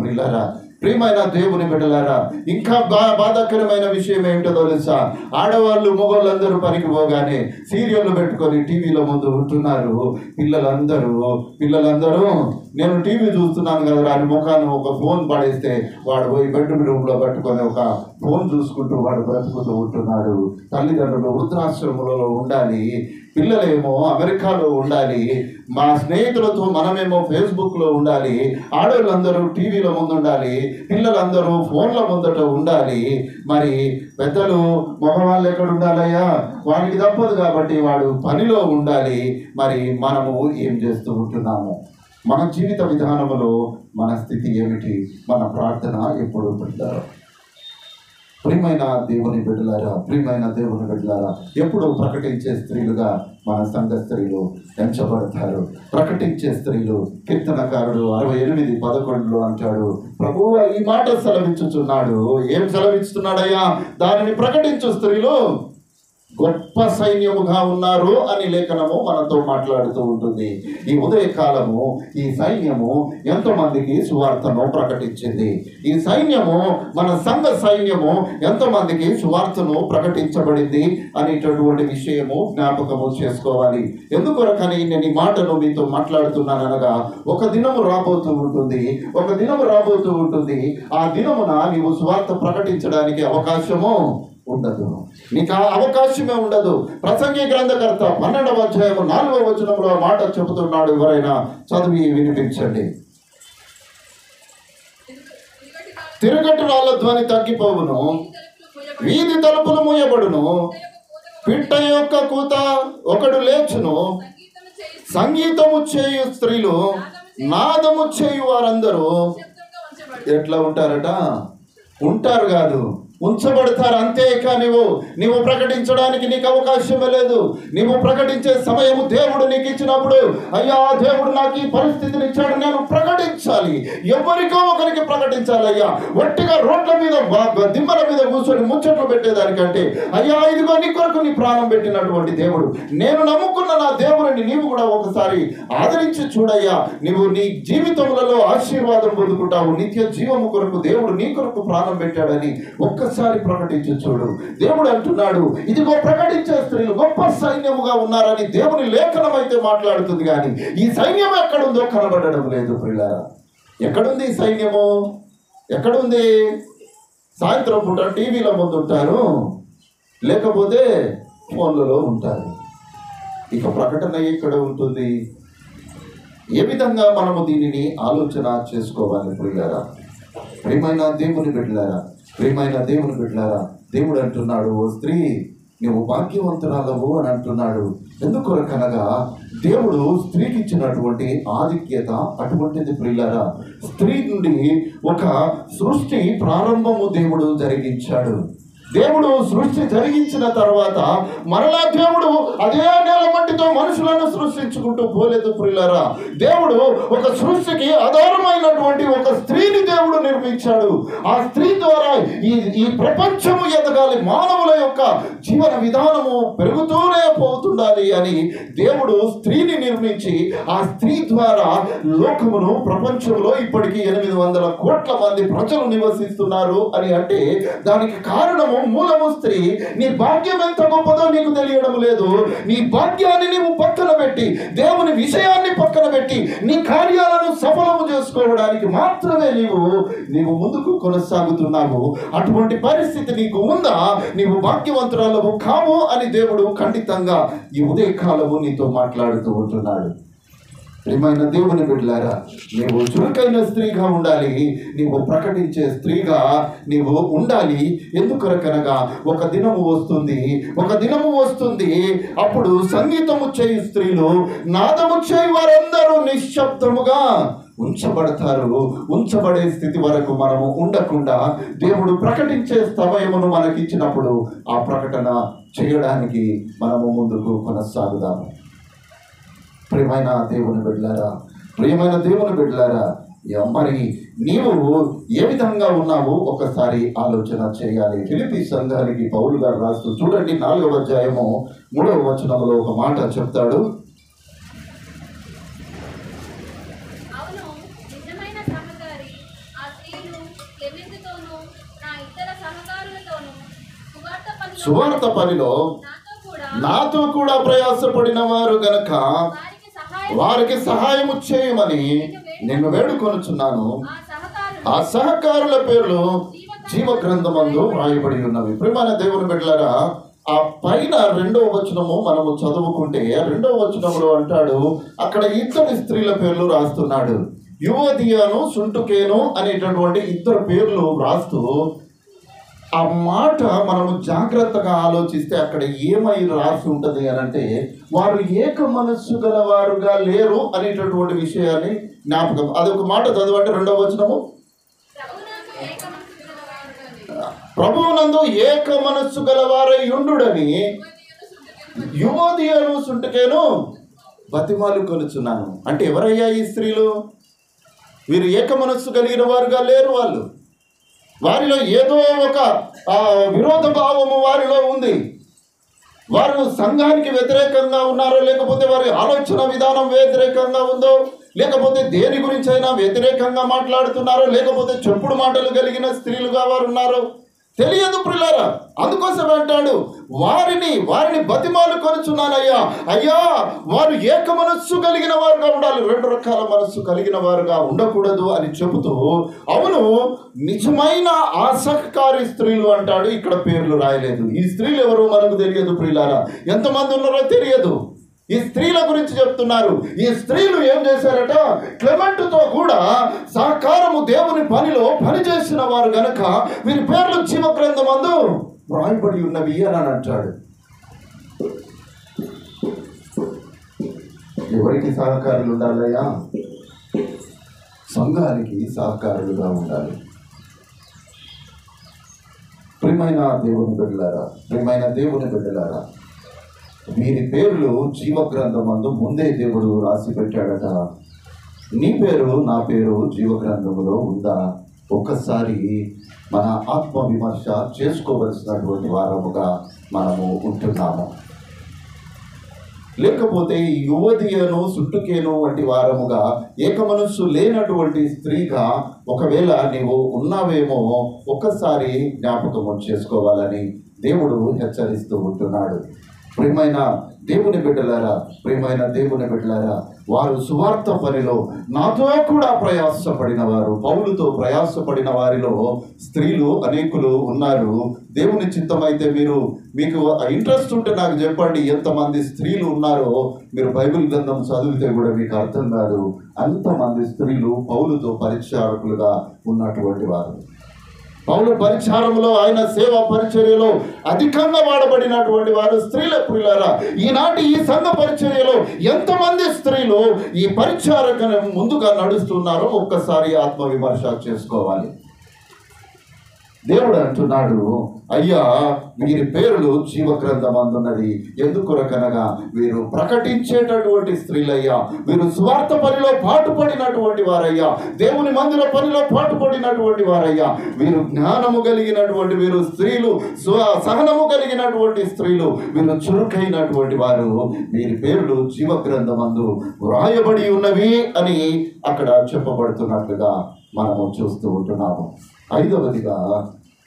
ప్రియమైన దేవుని బిడ్డలారా, ఇంకా బాధాకరమైన విషయం ఏమిటో తెలుసా? ఆడవాళ్ళు మగవాళ్ళందరూ పనికి పోగానే సీరియళ్ళు పెట్టుకొని టీవీలో ముందు ఉంటున్నారు. పిల్లలందరూ నేను టీవీ చూస్తున్నాను కదా అని ముఖాన్ని ఒక ఫోన్ పడేస్తే వాడు పోయి బెడ్రూమ్లో పెట్టుకొని ఒక ఫోన్ చూసుకుంటూ వాడు బ్రతుకుతూ ఉంటున్నాడు. తల్లిదండ్రులు వృద్ధాశ్రమంలో ఉండాలి, పిల్లలేమో అమెరికాలో ఉండాలి, మా స్నేహితులతో మనమేమో ఫేస్బుక్లో ఉండాలి, ఆడవాళ్ళందరూ టీవీలో ముందు ఉండాలి, పిల్లలందరూ ఫోన్ల ముందట ఉండాలి. మరి పెద్దలు మగవాళ్ళు ఎక్కడ ఉండాలయ్యా? వానికి తప్పదు కాబట్టి వాడు పనిలో ఉండాలి. మరి మనము ఏం చేస్తూ ఉంటున్నాము? మన జీవిత విధానములో మన స్థితి ఏమిటి? మన ప్రార్థన ఎప్పుడు పెట్టారు? ప్రియమైన దేవుని బిడ్డలారా, ప్రియమైన దేవుని బిడ్డలారా, ఎప్పుడు ప్రకటించే స్త్రీలుగా మన సంఘ స్త్రీలు ఎంచబడతారు. ప్రకటించే స్త్రీలు. కీర్తనకారుడు 68:11 అంటాడు, ప్రభువు ఈ మాట సెలవించుచున్నాడు. ఏం సెలవిస్తున్నాడయ్యా? దానిని ప్రకటించు స్త్రీలు గొప్ప సైన్యముగా ఉన్నారు అని లేఖనము మనతో మాట్లాడుతూ ఉంటుంది. ఈ ఉదయకాలము ఈ సైన్యము ఎంతోమందికి సువార్తను ప్రకటించింది. ఈ సైన్యము, మన సంఘ సైన్యము ఎంతోమందికి సువార్తను ప్రకటించబడింది అనేటటువంటి విషయము జ్ఞాపకము చేసుకోవాలి. ఎందుకొరకని నేను ఈ మాటను మీతో మాట్లాడుతున్నాననగా, ఒక దినము రాబోతూ ఉంటుంది, ఒక దినము రాబోతూ ఉంటుంది. ఆ దినమున నీవు సువార్త ప్రకటించడానికి అవకాశము ఉండదు. నీకు ఆ అవకాశమే ఉండదు. ప్రసంగి గ్రంథకర్త 12వ అధ్యాయము 4వ వచనంలో మాట చెబుతున్నాడు. ఎవరైనా చదివి వినిపించండి. తిరగటి రాళ్ళ ధ్వని తగ్గిపోవును, వీధి తలుపులు మూయబడును, పిట్ట యొక్క కూత ఒకడు లేచును, సంగీతము చేయు స్త్రీలు, నాదము చేయు వారందరూ ఎట్లా ఉంటారట? ఉంటారు కాదు, ఉంచబడతారు. అంతేకా నీవు ప్రకటించడానికి నీకు అవకాశమే లేదు. నీవు ప్రకటించే సమయము దేవుడు నీకు ఇచ్చినప్పుడు, అయ్యా దేవుడు నాకు ఈ పరిస్థితిని ఇచ్చాడు, నేను ప్రకటించాలి, ఎవరికో ఒకరికి ప్రకటించాలి. అయ్యా ఒట్టిగా రోడ్ల మీద దిమ్మల మీద కూర్చొని ముచ్చట్లు పెట్టేదానికంటే, అయ్యా ఇదిగో నీ కొరకు నీ ప్రాణం పెట్టినటువంటి దేవుడు, నేను నమ్ముకున్న నా దేవుడిని నీవు కూడా ఒకసారి ఆదరించి చూడయ్యా. నీవు నీ జీవితములలో ఆశీర్వాదం పొందుకుంటావు. నిత్య జీవము కొరకు దేవుడు నీ కొరకు ప్రాణం పెట్టాడని ఒక్కసారి ప్రకటించి చూడు. దేవుడు అంటున్నాడు, ఇదిగో ప్రకటించే స్త్రీలు గొప్ప సైన్యముగా ఉన్నారని దేవుని లేఖనం అయితే మాట్లాడుతుంది. కానీ ఈ సైన్యం ఎక్కడుందో కనబడడం లేదు. ప్రియులారా, ఎక్కడుంది ఈ సైన్యము? ఎక్కడుంది? సాయంత్రం పూట టీవీల ముందు ఉంటారు, లేకపోతే ఫోన్లలో ఉంటారు. ఇక ప్రకటన ఎక్కడ ఉంటుంది? ఏ విధంగా మనము దీనిని ఆలోచన చేసుకోవాలి? ప్రియులారా, ప్రియమైన దేవుని బిడ్డలారా, ప్రియమైన దేవుని బిడ్డలారా, దేవుడు అంటున్నాడు, ఓ స్త్రీ నువ్వు భాగ్యవంతురాలవు అని అంటున్నాడు. ఎందుకొరకనగా దేవుడు స్త్రీకి ఇచ్చినటువంటి ఆధిక్యత అటువంటిది. ప్రియులారా, స్త్రీ నుండి ఒక సృష్టి ప్రారంభము దేవుడు జరిగించాడు. దేవుడు సృష్టి జరిగించిన తర్వాత మరలా దేవుడు అదే నేల మట్టితో మనుషులను సృష్టించుకుంటూ పోలేదు. ప్రియులారా, దేవుడు ఒక సృష్టికి ఆధారమైనటువంటి ఒక స్త్రీని దేవుడు నిర్మించాడు. ఆ స్త్రీ ద్వారా ఈ ప్రపంచము ఎదగాలి, మానవుల యొక్క జీవన విధానము పెరుగుతూనే పోతుండాలి అని దేవుడు స్త్రీని నిర్మించి, ఆ స్త్రీ ద్వారా లోకమును, ప్రపంచంలో ఇప్పటికీ 800 కోట్ల మంది ప్రజలు నివసిస్తున్నారు అని అంటే దానికి కారణము మూలము స్త్రీ. నీ భాగ్యం ఎంత గొప్పదో నీకు తెలియడం లేదు. నీ భాగ్యాన్ని నీవు పక్కన పెట్టి, దేవుని విషయాన్ని పక్కన పెట్టి, నీ కార్యాలను సఫలము చేసుకోవడానికి మాత్రమే నీవు ముందుకు కొనసాగుతున్నావు. అటువంటి పరిస్థితి నీకు ఉందా? నీవు భాగ్యవంతురాలవు కావు అని దేవుడు ఖండితంగా ఈ ఉదయకాలము నీతో మాట్లాడుతూ ఉంటున్నాడు. ప్రియమైన దేవుని బిడ్డలారా, నీవు చురుకైన స్త్రీగా ఉండాలి, నీవు ప్రకటించే స్త్రీగా నీవు ఉండాలి. ఎందుకొరకనగా ఒక దినము వస్తుంది, అప్పుడు సంగీతము చేయు స్త్రీలు, నాదము చేయు వారందరూ నిశ్శబ్దముగా ఉంచబడతారు. ఉంచబడే స్థితి వరకు మనము ఉండకుండా దేవుడు ప్రకటించే సమయమును మనకిచ్చినప్పుడు ఆ ప్రకటన చేయడానికి మనము ముందుకు కొనసాగుదాము. ప్రియమైన దేవుని బిడ్డలారా, ప్రియమైన దేవుని బిడ్డలారా, మరి నీవు ఏ విధంగా ఉన్నావు ఒకసారి ఆలోచన చేయాలి. ఫిలిప్పీ సంఘానికి పౌలు గారు రాస్తూ చూడండి, 4వ అధ్యాయము 3వ వచనంలో ఒక మాట చెప్తాడు. సువార్త పనిలో నాతో కూడా ప్రయాసపడిన వారు గనక వారికి సహాయము చేయమని నేను వేడుకొనుచున్నాను. ఆ సహకారుల పేర్లు జీవ గ్రంథమందు వ్రాయబడి ఉన్నవి. ప్రియమైన దేవుని బిడ్డలారా, ఆ పైన 2వ వచనము మనము చదువుకుంటే 2వ వచనంలో అంటాడు, అక్కడ 2 స్త్రీల పేర్లు రాస్తున్నాడు. యువదియాను, సుంటుకేను అనేటటువంటి 2 పేర్లు రాస్తూ, ఆ మాట మనము జాగ్రత్తగా ఆలోచిస్తే అక్కడ ఏమై రాసి ఉంటుంది అని అంటే, వారు ఏక మనస్సు గలవారుగా లేరు అనేటటువంటి విషయాన్ని జ్ఞాపకం. అదొక మాట చదవండి, 2వ వచనము. ప్రభువునందు ఏక మనస్సు గలవారై ఉండుడని యువతియను సుంటుకేను బతిమాలు కొలుచున్నాను. అంటే ఎవరయ్యా ఈ స్త్రీలు? వీరు ఏక మనస్సు కలిగిన వారుగా లేరు. వారిలో ఏదో ఒక విరోధ భావము వారిలో ఉంది. వారు సంఘానికి వ్యతిరేకంగా ఉన్నారో, లేకపోతే వారి ఆలోచన విధానం వ్యతిరేకంగా ఉందో, లేకపోతే దేని గురించి అయినా వ్యతిరేకంగా మాట్లాడుతున్నారో, లేకపోతే చెప్పుడు మాటలు కలిగిన స్త్రీలుగా వారు ఉన్నారో తెలియదు ప్రియులారా. అందుకోసం అంటాడు, వారిని బతిమాలు కొనుచున్నానయ్యా. అయ్యా, వారు ఏక మనస్సు కలిగిన వారుగా ఉండాలి, 2 రకాల మనస్సు కలిగిన వారుగా ఉండకూడదు అని చెబుతూ, అవును నిజమైన ఆసక్తికారి స్త్రీలు అంటాడు. ఇక్కడ పేర్లు రాయలేదు. ఈ స్త్రీలు ఎవరో మనకు తెలియదు ప్రియులారా. ఎంతమంది ఉన్నారో తెలియదు. ఈ స్త్రీల గురించి చెప్తున్నారు. ఈ స్త్రీలు ఏం చేశారట? క్లెమెంట్తో కూడా సహకారము దేవుని పనిలో పనిచేసిన వారు గనక వీరి పేర్లు జీవ గ్రంథమందు వ్రాయబడి ఉన్నవి అని అంటాడు. ఎవరికి సహకారులు ఉండాలయ్యా? సంఘానికి సహకారులుగా ఉండాలి. ప్రియమైన దేవుని బిడ్డలారా, వీరి పేర్లు జీవ గ్రంథమందు ముందే దేవుడు రాసి పెట్టాడట. నీ పేరు, నా పేరు జీవ గ్రంథములో ఉందా? ఒక్కసారి మన ఆత్మ విమర్శ చేసుకోవలసినటువంటి వారముగా మనము ఉంటున్నాము. లేకపోతే యువతియను సుట్టుకేను వంటి వారముగా ఏక మనస్సు లేనటువంటి స్త్రీగా ఒకవేళ నీవు ఉన్నావేమో ఒక్కసారి జ్ఞాపకం చేసుకోవాలని దేవుడు హెచ్చరిస్తూ ఉంటున్నాడు. ప్రియమైన దేవుని బిడ్డలారా, వారు సువార్త పనిలో నాతో కూడా ప్రయాసపడిన వారు, పౌలుతో ప్రయాసపడిన వారిలో స్త్రీలు అనేకులు ఉన్నారు. దేవుని చిత్తమైతే మీకు ఇంట్రెస్ట్ ఉంటే నాకు చెప్పండి, ఎంతమంది స్త్రీలు ఉన్నారో. మీరు బైబిల్ గ్రంథం చదివితే కూడా మీకు అర్థం కాదు. అంతమంది స్త్రీలు పౌలుతో పరిచారకులుగా ఉన్నటువంటి వారు. పౌలు పరిచారంలో, ఆయన సేవా పరిచర్యలో అధికంగా వాడబడినటువంటి వారు స్త్రీల ప్రియులారా. ఈనాటి ఈ సంఘ పరిచర్యలో ఎంతమంది స్త్రీలు ఈ పరిచారకను ముందుగా నడుస్తున్నారో ఒక్కసారి ఆత్మ విమర్శ చేసుకోవాలి. దేవుడు అంటున్నాడు, అయ్యా వీరి పేర్లు జీవ గ్రంథమందున్నది. ఎందుకొరకనగా వీరు ప్రకటించేటటువంటి స్త్రీలయ్యా, వీరు సువార్త పనిలో పాటుపడినటువంటి వారయ్యా, దేవుని మందిర పనిలో పాటుపడినటువంటి వారయ్యా, వీరు జ్ఞానము కలిగినటువంటి వీరు స్త్రీలు, సహనము కలిగినటువంటి స్త్రీలు, వీరు చురుకైనటువంటి వారు. వీరి పేర్లు జీవ గ్రంథమందు వ్రాయబడి ఉన్నవి అని అక్కడ చెప్పబడుతున్నట్లుగా మనము చూస్తూ ఉంటున్నాము. 5వదిగా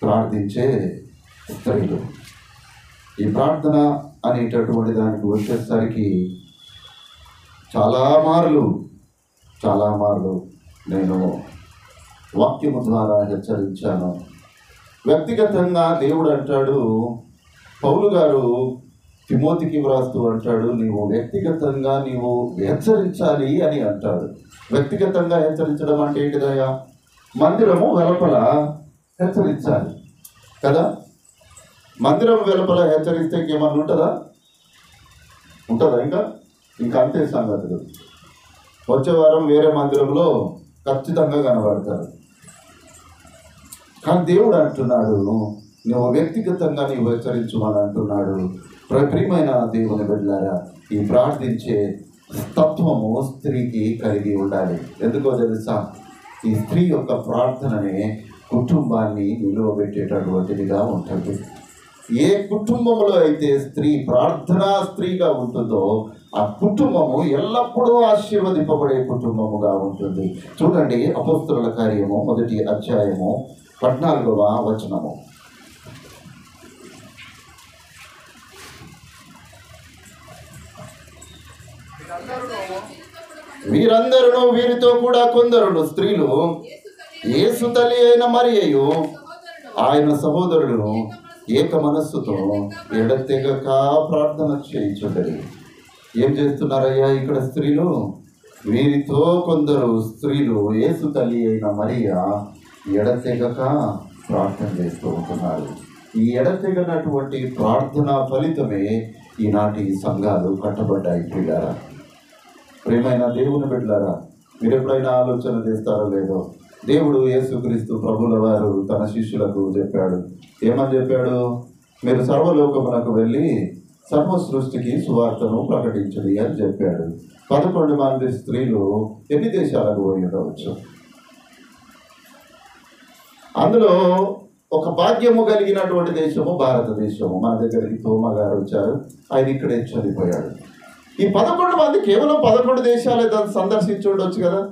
ప్రార్థించే స్త్రీలు. ఈ ప్రార్థన అనేటటువంటి దానికి వచ్చేసరికి చాలా మార్లు నేను వాక్యము ద్వారా హెచ్చరించాను. వ్యక్తిగతంగా దేవుడు అంటాడు, పౌలు గారు తిమోతికి వ్రాస్తూ అంటాడు, వ్యక్తిగతంగా నీవు హెచ్చరించాలి అని అంటాడు. వ్యక్తిగతంగా హెచ్చరించడం అంటే ఏంటిదయ్యా? మందిరము వెలుపల హెచ్చరించాలి కదా. మందిరం వెలుపల హెచ్చరిస్తే ఇంకేమన్నా ఉంటుందా? ఇంకా అంతే సంగతులు. వచ్చే వారం వేరే మందిరంలో ఖచ్చితంగా కనబడతారు. కానీ దేవుడు అంటున్నాడు, నువ్వు వ్యక్తిగతంగా నీవు హెచ్చరించమని అంటున్నాడు. ప్రియమైన దేవుని బిడ్డలారా, ఈ ప్రార్థించే తత్వము స్త్రీకి కలిగి ఉండాలి. ఎందుకో తెలుసా? ఈ స్త్రీ యొక్క ప్రార్థననే కుటుంబాన్ని నిలువబెట్టేటటువంటిదిగా ఉంటుంది. ఏ కుటుంబంలో అయితే స్త్రీ ప్రార్థనా స్త్రీగా ఉంటుందో ఆ కుటుంబము ఎల్లప్పుడూ ఆశీర్వదింపబడే కుటుంబముగా ఉంటుంది. చూడండి, అపోస్తలుల కార్యము 1వ అధ్యాయము 14వ వచనము. వీరందరూ వీరితో కూడా కొందరు స్త్రీలు యేసు తల్లి అయిన మరియయు ఆయన సహోదరులను ఏక మనస్సుతో ఎడతెగక ప్రార్థన చేయించుండేది. ఏం చేస్తున్నారయ్యా ఇక్కడ స్త్రీలు? వీరితో కొందరు స్త్రీలు యేసు తల్లి అయిన మరియ ఎడతెగక ప్రార్థన చేస్తూ ఉంటున్నారు. ఈ ఎడతెగనటువంటి ప్రార్థన ఫలితమే ఈనాటి సంఘాలు కట్టబడ్డాయి. ప్రియులారా, ప్రియమైన దేవుని బిడ్డలారా, మీరు ఎప్పుడైనా ఆలోచన చేస్తారో లేదో, దేవుడు యేసుక్రీస్తు ప్రభుల వారు తన శిష్యులకు చెప్పాడు. ఏమని చెప్పాడు? మీరు సర్వలోకమునకు వెళ్ళి సర్వ సృష్టికి సువార్తను ప్రకటించండి అని చెప్పాడు. 11 మంది స్త్రీలు ఎన్ని దేశాలకు పోయి ఉండవచ్చు? అందులో ఒక భాగ్యము కలిగినటువంటి దేశము భారతదేశము. మన దగ్గరికి తోమ గారు వచ్చారు, ఆయన ఇక్కడే చనిపోయాడు. ఈ 11 మంది కేవలం 11 దేశాలే దాన్ని సందర్శించి ఉండొచ్చు కదా.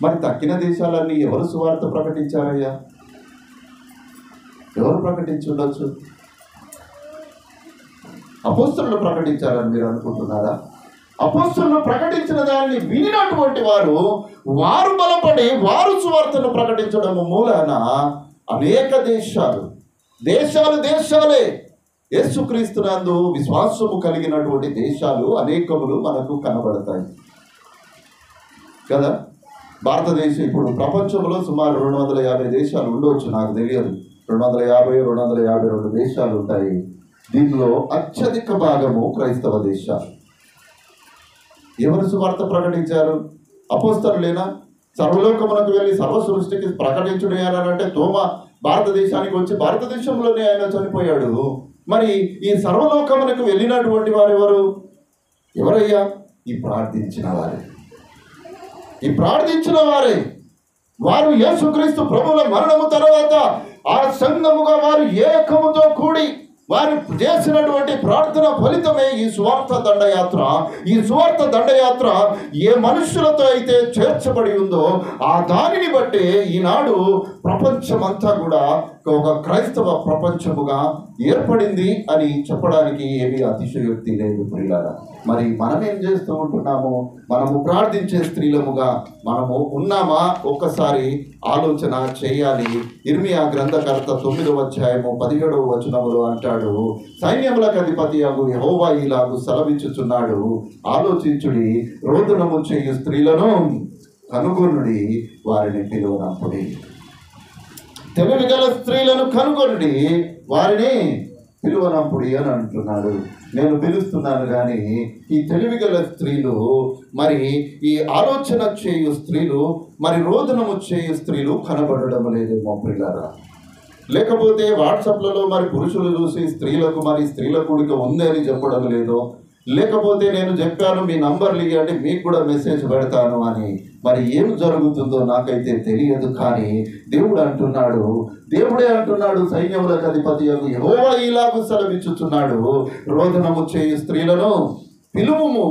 మరి తక్కిన దేశాలన్నీ ఎవరు సువార్త ప్రకటించారయ్యా? ఎవరు ప్రకటించి ఉండొచ్చు? అపోస్తలులు ప్రకటించారని మీరు అనుకుంటున్నారా? అపోస్తలులు ప్రకటించిన దాన్ని వినినటువంటి వారు బలపడి వారు సువార్తను ప్రకటించడం మూలాన అనేక దేశాలే యేసుక్రీస్తునందు విశ్వాసము కలిగినటువంటి దేశాలు అనేకములు మనకు కనబడతాయి కదా. భారతదేశం ఇప్పుడు ప్రపంచంలో సుమారు 250 దేశాలు ఉండవచ్చు, నాకు తెలియదు. 252 దేశాలు ఉంటాయి. దీనిలో అత్యధిక భాగము క్రైస్తవ దేశాలు. ఎవరు సువార్త ప్రకటించారు? అపోస్తలులేనా? సర్వలోకమునకు వెళ్ళి సర్వ సృష్టికి ప్రకటించుడే అని అంటే తోమ భారతదేశానికి వచ్చి భారతదేశంలోనే ఆయన చనిపోయాడు. మరి ఈ సర్వలోకమునకు వెళ్ళినటువంటి వారు ఎవరయ్యా? ఈ ప్రార్థించిన వారే. వారు యేసుక్రీస్తు ప్రభువుల మరణము తర్వాత ఆ సంఘముగా వారు ఏకముతో కూడి వారు చేసినటువంటి ప్రార్థన ఫలితమే ఈ సువార్త దండయాత్ర. ఈ సువార్త దండయాత్ర ఏ మనుషులతో అయితే చేర్చబడి ఉందో ఆ దానిని బట్టి ఈనాడు ప్రపంచమంతా కూడా ఒక క్రైస్తవ ప్రపంచముగా ఏర్పడింది అని చెప్పడానికి ఏమీ అతిశయోక్తి లేదు ప్రియులారా. మరి మనం ఏం చేస్తూ ఉంటున్నాము? మనము ప్రార్థించే స్త్రీలముగా మనము ఉన్నామా? ఒక్కసారి ఆలోచన చేయాలి. ఇర్మియా గ్రంథకర్త 9వ అధ్యాయము 17వ వచనములో అంటాడు, సైన్యములకు అధిపతి అగు యెహోవా ఇలాగు సెలవిచ్చుచున్నాడు, ఆలోచించుడి, రోదనము చేయు స్త్రీలను కనుగొనుడి, వారిని పిలువనంపుడి. తెలివి గల స్త్రీలను కనుగొనుడి, వారిని పిలువనంపుడి అని అంటున్నాడు. నేను పిలుస్తున్నాను కానీ ఈ తెలివిగల స్త్రీలు, మరి ఈ ఆలోచన చేయు స్త్రీలు, మరి రోదనము చేయు స్త్రీలు కనబడడం లేదేమో ప్రియులారా. లేకపోతే వాట్సాప్లలో మరి పురుషులు చూసి స్త్రీలకు మరి స్త్రీల కూడిక ఉంది అని చెప్పడం లేదో, లేకపోతే నేను చెప్పాను మీ నంబర్లు ఇవ్వండి మీకు కూడా మెసేజ్ పెడతాను అని. మరి ఏం జరుగుతుందో నాకైతే తెలియదు. కానీ దేవుడే అంటున్నాడు సైన్యములకు అధిపతి యెహోవా ఇలాగు సెలవిచ్చుచున్నాడు, రోదనము చేయు స్త్రీలను పిలువుము,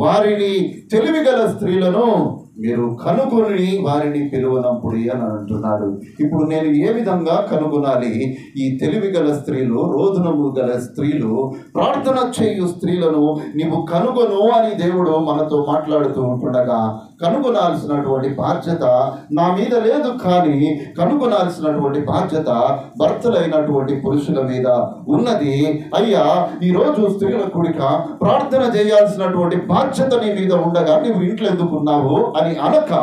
వారిని తెలివిగల స్త్రీలను మీరు కనుగొని వారిని పిలువనంపుడి అని అంటున్నాడు. ఇప్పుడు నేను ఏ విధంగా కనుగొనాలి? ఈ తెలివిగల స్త్రీలు, రోదనము గల స్త్రీలు, ప్రార్థన చేయు స్త్రీలను నీవు కనుగొను అని దేవుడు మనతో మాట్లాడుతూ ఉంటుండగా కనుగొనాల్సినటువంటి బాధ్యత నా మీద లేదు. కానీ కనుగొనాల్సినటువంటి బాధ్యత భర్తలైనటువంటి పురుషుల మీద ఉన్నది. అయ్యా, ఈరోజు స్త్రీల కూడిక ప్రార్థన చేయాల్సినటువంటి బాధ్యత నీ మీద ఉండగా నువ్వు ఇంట్లో ఎందుకున్నావు అని అనక,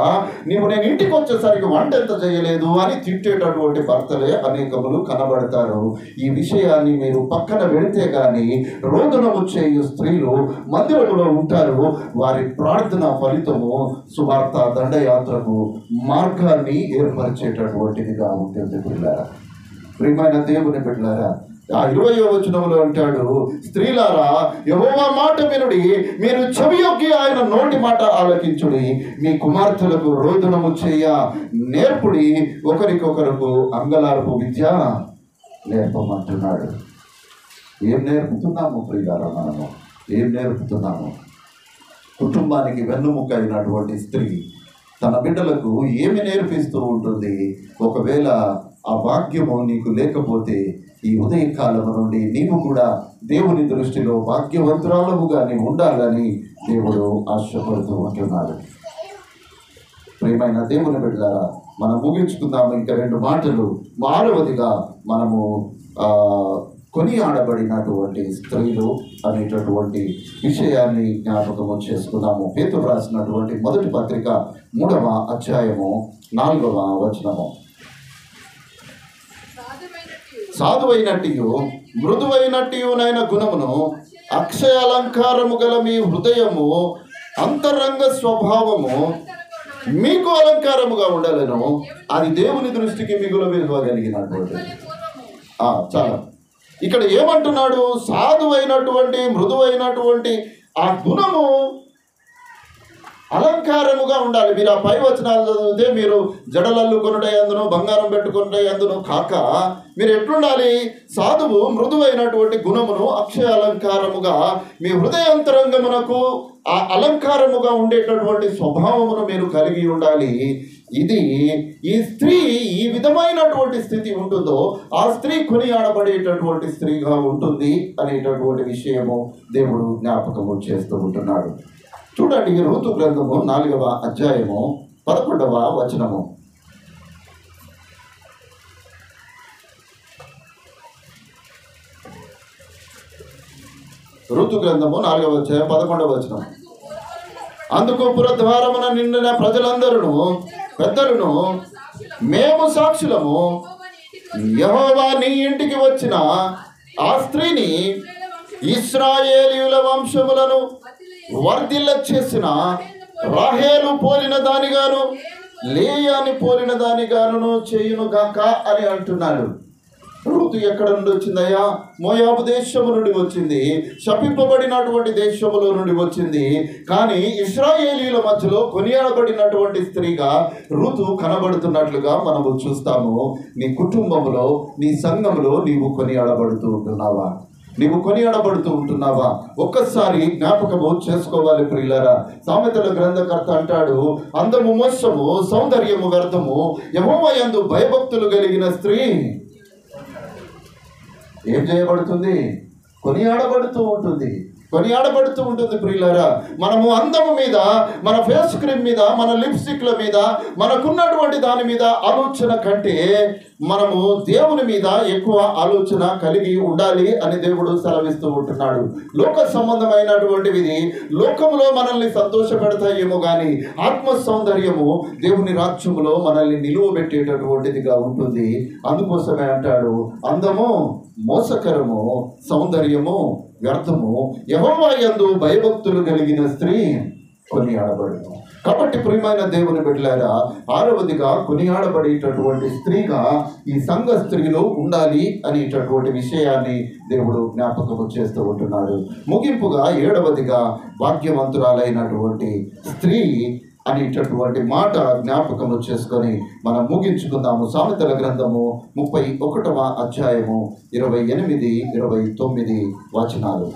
నీవు నేను ఇంటికి వచ్చేసరికి వంట ఎంత చేయలేదు అని తిట్టేటటువంటి భర్తలే అనేకములు కనబడతారు. ఈ విషయాన్ని మీరు పక్కన పెడితే గాని రోదనము చేయు స్త్రీలు మందిరములో ఉంటారు. వారి ప్రార్థన ఫలితము సువార్త దండయాత్రకు మార్గాన్ని ఏర్పరిచేటటువంటిదిగా ఉంటుంది. ప్రియమైన దేవుని బిడ్డలారా, ఆ 20వ వచనంలో అంటాడు, స్త్రీలారా యెహోవా మాట వినుడి, మీరు చెవియొగ్గి ఆయన నోటి మాట ఆలకించుడి, మీ కుమార్తెలకు రోదనము చేయ నేర్పుడి, ఒకరికొకరకు అంగలార్పు విద్య నేర్పమంటున్నాడు. ఏం నేర్పుతున్నాము ప్రియులారా? మనము ఏం నేర్పుతున్నాము? కుటుంబానికి వెన్నుముక అయినటువంటి స్త్రీ తన బిడ్డలకు ఏమి నేర్పిస్తూ ఉంటుంది? ఒకవేళ ఆ భాగ్యము నీకు లేకపోతే ఈ ఉదయకాలము నుండి నీవు కూడా దేవుని దృష్టిలో భాగ్యవంతురాలుగా నీవు ఉండాలని దేవుడు ఆశపడుతూ ఉంటున్నాడు. ప్రియమైన దేవుని బిడ్డలారా, మనం ముగించుకుందాము. ఇంకా 2 మాటలు. 6వదిగా మనము కొనియాడబడినటువంటి స్త్రీలు అనేటటువంటి విషయాన్ని జ్ఞాపకము చేసుకున్నాము. పేతురు రాసినటువంటి మొదటి పత్రిక 3వ అధ్యాయము 4వ వచనము, సాధువైనట్టు మృదువైనట్టునైన గుణమును అక్షయ అలంకారము గల మీ హృదయము అంతరంగ స్వభావము మీకు అలంకారముగా ఉండాలను, అది దేవుని దృష్టికి మిగులు విలువ కలిగినటువంటి. చాలా ఇక్కడ ఏమంటున్నాడు? సాధువైనటువంటి మృదువైనటువంటి ఆ గుణము అలంకారముగా ఉండాలి. మీరు ఆ పై వచనాలు చదివితే మీరు జడలల్లు కొనుటై అందును బంగారం పెట్టుకునుటై అందును కాక మీరు ఎట్లుండాలి? సాధువు మృదువైనటువంటి గుణమును అక్షయ అలంకారముగా మీ హృదయాంతరంగమునకు ఆ అలంకారముగా ఉండేటటువంటి స్వభావమును మీరు కలిగి ఉండాలి. ఇది ఈ స్త్రీ ఈ విధమైనటువంటి స్థితి ఉంటుందో ఆ స్త్రీ కొనియాడబడేటటువంటి స్త్రీగా ఉంటుంది అనేటటువంటి విషయము దేవుడు జ్ఞాపకము చేస్తూ ఉంటున్నాడు. చూడండి, రూతు గ్రంథము 4వ అధ్యాయము 11వ వచనము. రూతు గ్రంథము 4వ అధ్యాయం 11వ వచనం. అందుకు పురద్వారమున నిండిన ప్రజలందరూ పెద్దలను మేము సాక్షులము, యెహోవా నీ ఇంటికి వచ్చిన ఆ స్త్రీని ఇశ్రాయేలీయుల వంశములను వర్ధిల్ల చేసిన రాహేలు పోలిన దానిగాను లేయాని పోలిన దానిగాను చేయునుగాక అని అంటున్నాడు. రూతు ఎక్కడ నుండి వచ్చిందయ్యా? మోయాబు దేశము నుండి వచ్చింది, శపింపబడినటువంటి దేశములో నుండి వచ్చింది. కానీ ఇశ్రాయేలీయుల మధ్యలో కొనియాడబడినటువంటి స్త్రీగా రూతు కనబడుతున్నట్లుగా మనము చూస్తాము. నీ కుటుంబంలో నీ సంఘంలో నీవు కొనియాడబడుతూ ఉంటున్నావా? నీవు కొనియాడబడుతూ ఉంటున్నావా? ఒక్కసారి జ్ఞాపకము చేసుకోవాలి ప్రియులారా. సామెతల గ్రంథకర్త అంటాడు, అందము మోసము సౌందర్యము వ్యర్థము, యెహోవా యందు భయభక్తులు కలిగిన స్త్రీ ఏం చేయబడుతుంది? కొనియాడబడుతూ ఉంటుంది. కొనియాడబడుతూ ఉంటుంది ప్రియులారా. మనము అందము మీద, మన ఫేస్ క్రీమ్ మీద, మన లిప్స్టిక్ల మీద, మనకున్నటువంటి దాని మీద ఆలోచన కంటే మనము దేవుని మీద ఎక్కువ ఆలోచన కలిగి ఉండాలి అని దేవుడు సెలవిస్తూ ఉంటున్నాడు. లోక సంబంధమైనటువంటివి లోకములో మనల్ని సంతోషపెడతాయేమో కానీ ఆత్మ సౌందర్యము దేవుని రాజ్యములో మనల్ని నిలువబెట్టేటటువంటిదిగా ఉంటుంది. అందుకోసమే అంటాడు, అందము మోసకరము సౌందర్యము వ్యర్థము, యెహోవా యందు భయభక్తులు కలిగిన స్త్రీ కొనియాడబడును. కాబట్టి ప్రియమైన దేవుని బిడ్డలారా, 6వదిగా కొనియాడబడేటటువంటి స్త్రీగా ఈ సంఘ స్త్రీలో ఉండాలి అనేటటువంటి విషయాన్ని దేవుడు జ్ఞాపకము చేస్తూ ఉంటున్నాడు. ముగింపుగా 7వదిగా భాగ్యవంతురాలైనటువంటి స్త్రీ అనేటటువంటి మాట జ్ఞాపకము చేసుకొని మనం ముగించుకుందాము. సామెతల గ్రంథము 31వ అధ్యాయము 28, 29 వచనాలు.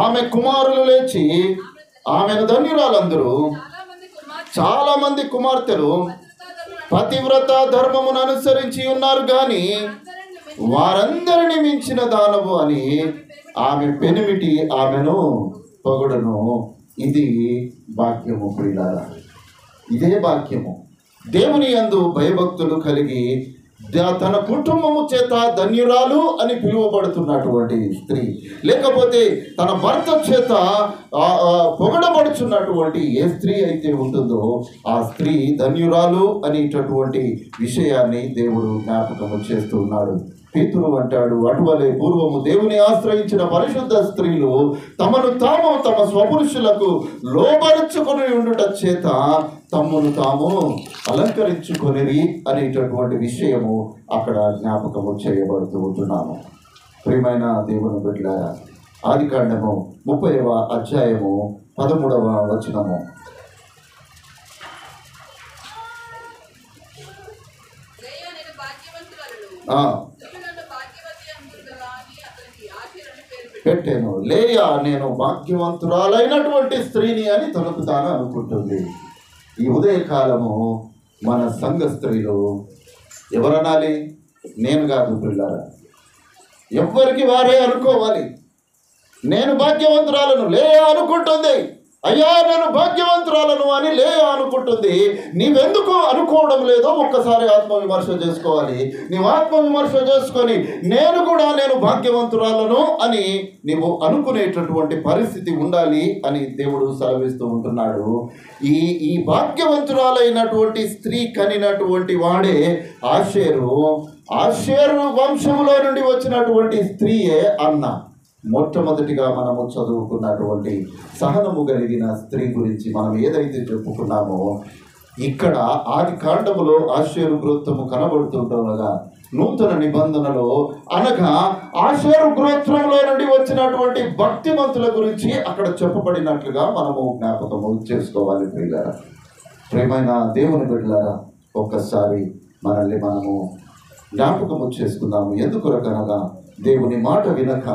ఆమె కుమారులు లేచి ఆమెను ధన్యురాలందరూ, చాలా మంది కుమార్తెలు పతివ్రత ధర్మమును అనుసరించి ఉన్నారు కానీ వారందరిని మించిన దానవు అని ఆమె పెనిమిటి ఆమెను పొగడును. ఇది భాగ్యము ప్రియులారా. ఇదే భాగ్యము. దేవుని యందు భయభక్తులు కలిగి తన కుటుంబము చేత ధన్యురాలు అని పిలువబడుతున్నటువంటి స్త్రీ, లేకపోతే తన భర్త చేత పొగడబడుచున్నటువంటి ఏ స్త్రీ అయితే ఉంటుందో ఆ స్త్రీ ధన్యురాలు అనేటటువంటి విషయాన్ని దేవుడు జ్ఞాపకము చేస్తూ ఉన్నాడు. పేతురు అంటాడు, అటువలే పూర్వము దేవుని ఆశ్రయించిన పరిశుద్ధ స్త్రీలు తమను తాము తమ స్వపురుషులకు లోబరుచుకొని ఉండుట చేత తమ్మును తాము అలంకరించుకొనిరి అనేటటువంటి విషయము అక్కడ జ్ఞాపకము చేయబడుతూ ఉంటున్నాము. ప్రియమైన దేవుని బిడ్డలారా, ఆదికాండము 30వ అధ్యాయము 13వ వచనము. పెట్టాను, లేయా నేను భాగ్యవంతురాలైనటువంటి స్త్రీని అని తనకు తాను అనుకుంటుంది. ఈ ఉదయకాలము మన సంఘ స్త్రీలు ఎవరనాలి? నేను కాదు పిల్లారా, ఎవ్వరికి వారే అనుకోవాలి. నేను భాగ్యవంతురాలను, లేయా అనుకుంటుంది. అయ్యా నేను భాగ్యవంతురాలను అని లేయా అనుకుంటుంది. నీవెందుకు అనుకోవడం లేదో ఒక్కసారి ఆత్మవిమర్శ చేసుకోవాలి. నీవు ఆత్మవిమర్శ చేసుకొని నేను భాగ్యవంతురాలను అని నీవు అనుకునేటటువంటి పరిస్థితి ఉండాలి అని దేవుడు సెలవిస్తూ ఉంటున్నాడు. ఈ భాగ్యవంతురాలైనటువంటి స్త్రీ కనినటువంటి వాడే ఆషేరు వంశములో నుండి వచ్చినటువంటి స్త్రీయే అన్న. మొట్టమొదటిగా మనము చదువుకున్నటువంటి సహనము కలిగిన స్త్రీ గురించి మనం ఏదైతే చెప్పుకున్నామో, ఇక్కడ ఆది కాండములో ఆషేరు గోత్రము కనబడుతుండగా నూతన నిబంధనలో అనగా ఆషేరు గోత్రంలో నుండి వచ్చినటువంటి భక్తిమంతుల గురించి అక్కడ చెప్పబడినట్లుగా మనము జ్ఞాపకము చేసుకోవాలి. ప్రియులారా, ప్రేమైన దేవుని బిడ్డలారా, ఒక్కసారి మనల్ని మనము జ్ఞాపకము చేసుకుందాము. ఎందుకొరకనగా దేవుని మాట వినక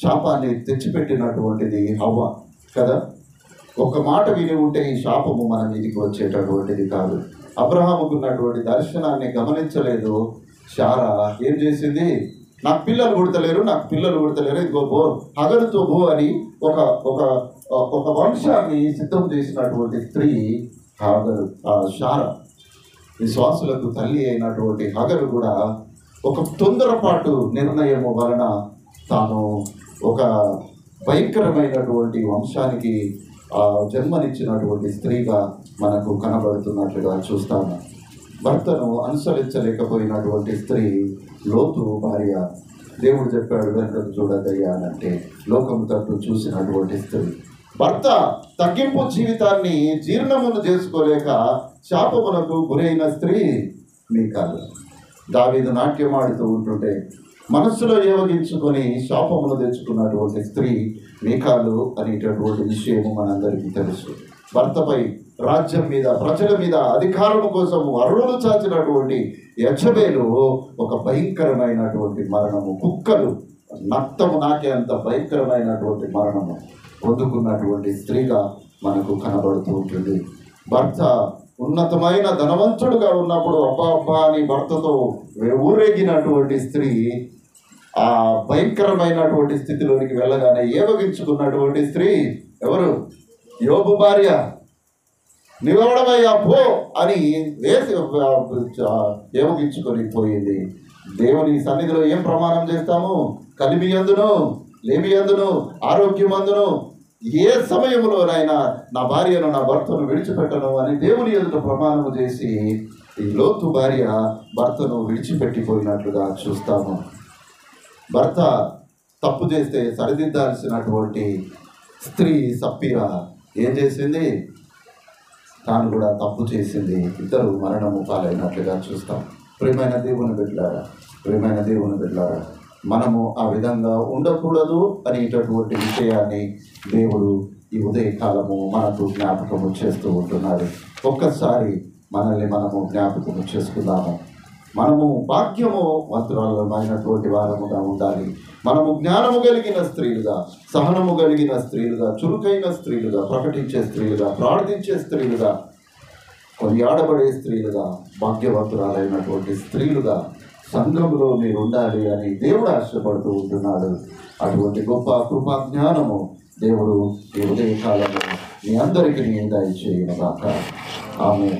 శాపాన్ని తెచ్చిపెట్టినటువంటిది హవ్వ కదా. ఒక మాట విని ఉంటే ఈ శాపము మన మీదికి వచ్చేటటువంటిది కాదు. అబ్రహాముకు ఉన్నటువంటి దర్శనాన్ని గమనించలేదు శారా. ఏం చేసింది? నాకు పిల్లలు పుడతలేరు, ఇదిగో బో హగరుతో బో అని ఒక ఒక ఒక వంశాన్ని సిద్ధం చేసినటువంటి స్త్రీ హగరు, శారా. విశ్వాసులకు తల్లి అయినటువంటి హగరు కూడా ఒక తొందరపాటు నిర్ణయం వలన తాను ఒక భయంకరమైనటువంటి వంశానికి జన్మనిచ్చినటువంటి స్త్రీగా మనకు కనబడుతున్నట్లుగా చూస్తాము. భర్తను అనుసరించలేకపోయినటువంటి స్త్రీ లోతు భార్య. దేవుడు చెప్పాడు, వెనుకకు చూడదయ్యా అంటే లోకము తట్టు చూసినటువంటి స్త్రీ. భర్త తగ్గింపు జీవితాన్ని జీర్ణమును చేసుకోలేక శాపమునకు గురైన స్త్రీ మీకాలు. దావీదు నాట్యమాడుతూ ఉంటుంటే మనస్సులో ఏవగించుకొని శాపమును తెచ్చుకున్నటువంటి స్త్రీ మీకాలు అనేటటువంటి విషయము మనందరికీ తెలుసు. భర్తపై, రాజ్యం మీద, ప్రజల మీద అధికారము కోసము అరువులు చాచినటువంటి యెజబెలు ఒక భయంకరమైనటువంటి మరణము, కుక్కలు నక్తము నాకే అంత భయంకరమైనటువంటి మరణము పొందుకున్నటువంటి స్త్రీగా మనకు కనబడుతూ ఉంటుంది. భర్త ఉన్నతమైన ధనవంతుడుగా ఉన్నప్పుడు అబ్బా అని భర్తతో ఊరేగినటువంటి స్త్రీ ఆ భయంకరమైనటువంటి స్థితిలోనికి వెళ్ళగానే ఏవగించుకున్నటువంటి స్త్రీ ఎవరు? యోబు భార్య. నిలవడమయ్యా పో అని వేసి ఏవగించుకొని పోయింది. దేవుని సన్నిధిలో ఏం ప్రమాణం చేస్తాము? కలిమియందును, లేమియందును, ఆరోగ్యమందును, ఏ సమయంలోనైనా నా భార్యను, నా భర్తను విడిచిపెట్టను అని దేవుని ఎదుట ప్రమాణం చేసి ఈ లోతు భార్య భర్తను విడిచిపెట్టిపోయినట్లుగా చూస్తాము. భర్త తప్పు చేస్తే సరిదిద్దాల్సినటువంటి స్త్రీ సప్పీరా ఏం చేసింది? తాను కూడా తప్పు చేసింది. ఇద్దరు మరణము పాలైనట్లుగా చూస్తాం. ప్రియమైన దేవుని బిడ్డలారా, మనము ఆ విధంగా ఉండకూడదు అనేటటువంటి విషయాన్ని దేవుడు ఈ ఉదయకాలము మనకు జ్ఞాపకము చేస్తూ ఉంటున్నాడు. ఒక్కసారి మనల్ని మనము జ్ఞాపకము చేసుకుందాము. మనము భాగ్యము వంతురాలమైనటువంటి వారముగా ఉండాలి. మనము జ్ఞానము కలిగిన స్త్రీలుగా, సహనము కలిగిన స్త్రీలుగా, చురుకైన స్త్రీలుగా, ప్రకటించే స్త్రీలుగా, ప్రార్థించే స్త్రీలుగా, కొనియాడబడే స్త్రీలుగా, భాగ్యవంతురాలైనటువంటి స్త్రీలుగా సంఘంలో మీరు ఉండాలి అని దేవుడు ఆశపడుతూ ఉంటున్నాడు. అటువంటి గొప్ప కృపా జ్ఞానము దేవుడు ఈ ఉదయకాలంలో మీ అందరికీ దయచేయును గాక. ఆమేన్.